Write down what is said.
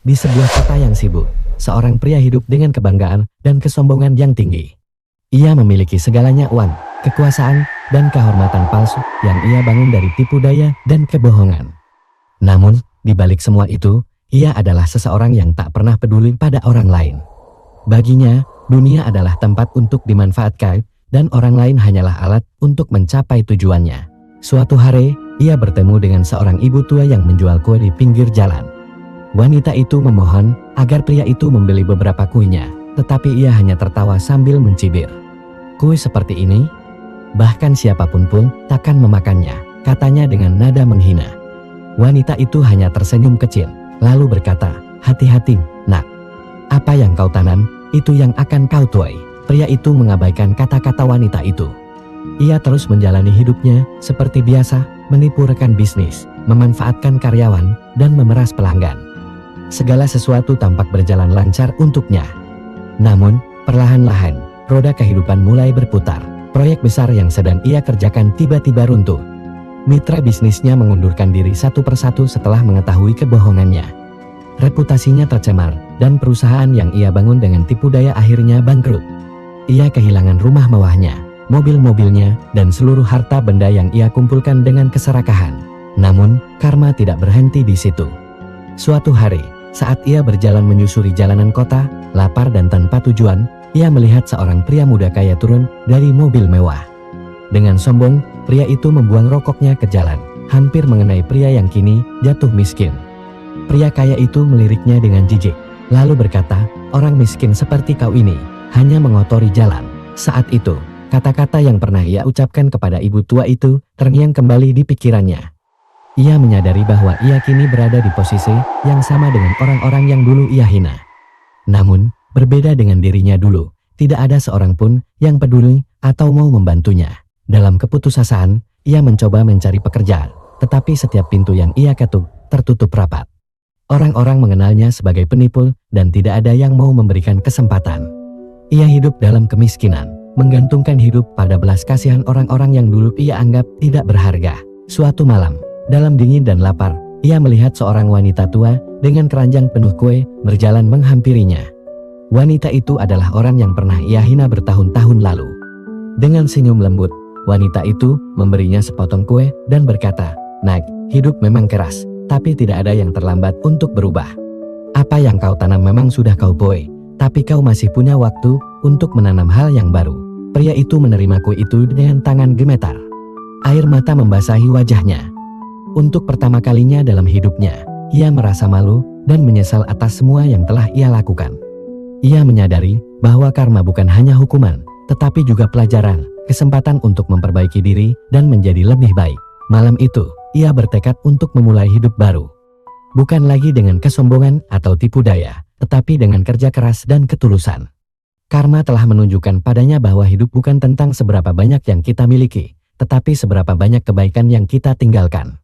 Di sebuah kota yang sibuk, seorang pria hidup dengan kebanggaan dan kesombongan yang tinggi. Ia memiliki segalanya: uang, kekuasaan, dan kehormatan palsu yang ia bangun dari tipu daya dan kebohongan. Namun, di balik semua itu, ia adalah seseorang yang tak pernah peduli pada orang lain. Baginya, dunia adalah tempat untuk dimanfaatkan, dan orang lain hanyalah alat untuk mencapai tujuannya. Suatu hari, ia bertemu dengan seorang ibu tua yang menjual kue di pinggir jalan. Wanita itu memohon agar pria itu membeli beberapa kuenya, tetapi ia hanya tertawa sambil mencibir. "Kue seperti ini? Bahkan siapapun pun takkan memakannya," katanya dengan nada menghina. Wanita itu hanya tersenyum kecil, lalu berkata, "Hati-hati, nak. Apa yang kau tanam, itu yang akan kau tuai." Pria itu mengabaikan kata-kata wanita itu. Ia terus menjalani hidupnya seperti biasa, menipu rekan bisnis, memanfaatkan karyawan, dan memeras pelanggan. Segala sesuatu tampak berjalan lancar untuknya. Namun, perlahan-lahan, roda kehidupan mulai berputar. Proyek besar yang sedang ia kerjakan tiba-tiba runtuh. Mitra bisnisnya mengundurkan diri satu persatu setelah mengetahui kebohongannya. Reputasinya tercemar, dan perusahaan yang ia bangun dengan tipu daya akhirnya bangkrut. Ia kehilangan rumah mewahnya, mobil-mobilnya, dan seluruh harta benda yang ia kumpulkan dengan keserakahan. Namun, karma tidak berhenti di situ. Suatu hari, saat ia berjalan menyusuri jalanan kota, lapar dan tanpa tujuan, ia melihat seorang pria muda kaya turun dari mobil mewah. Dengan sombong, pria itu membuang rokoknya ke jalan, hampir mengenai pria yang kini jatuh miskin. Pria kaya itu meliriknya dengan jijik, lalu berkata, "Orang miskin seperti kau ini hanya mengotori jalan." Saat itu, kata-kata yang pernah ia ucapkan kepada ibu tua itu terngiang kembali di pikirannya. Ia menyadari bahwa ia kini berada di posisi yang sama dengan orang-orang yang dulu ia hina. Namun, berbeda dengan dirinya dulu, tidak ada seorang pun yang peduli atau mau membantunya. Dalam keputusasaan, ia mencoba mencari pekerjaan, tetapi setiap pintu yang ia ketuk tertutup rapat. Orang-orang mengenalnya sebagai penipu, dan tidak ada yang mau memberikan kesempatan. Ia hidup dalam kemiskinan, menggantungkan hidup pada belas kasihan orang-orang yang dulu ia anggap tidak berharga. Suatu malam, dalam dingin dan lapar, ia melihat seorang wanita tua dengan keranjang penuh kue berjalan menghampirinya. Wanita itu adalah orang yang pernah ia hina bertahun-tahun lalu. Dengan senyum lembut, wanita itu memberinya sepotong kue dan berkata, "Nak, hidup memang keras, tapi tidak ada yang terlambat untuk berubah. Apa yang kau tanam memang sudah kau tuai, tapi kau masih punya waktu untuk menanam hal yang baru." Pria itu menerima kue itu dengan tangan gemetar. Air mata membasahi wajahnya. Untuk pertama kalinya dalam hidupnya, ia merasa malu dan menyesal atas semua yang telah ia lakukan. Ia menyadari bahwa karma bukan hanya hukuman, tetapi juga pelajaran, kesempatan untuk memperbaiki diri dan menjadi lebih baik. Malam itu, ia bertekad untuk memulai hidup baru. Bukan lagi dengan kesombongan atau tipu daya, tetapi dengan kerja keras dan ketulusan. Karma telah menunjukkan padanya bahwa hidup bukan tentang seberapa banyak yang kita miliki, tetapi seberapa banyak kebaikan yang kita tinggalkan.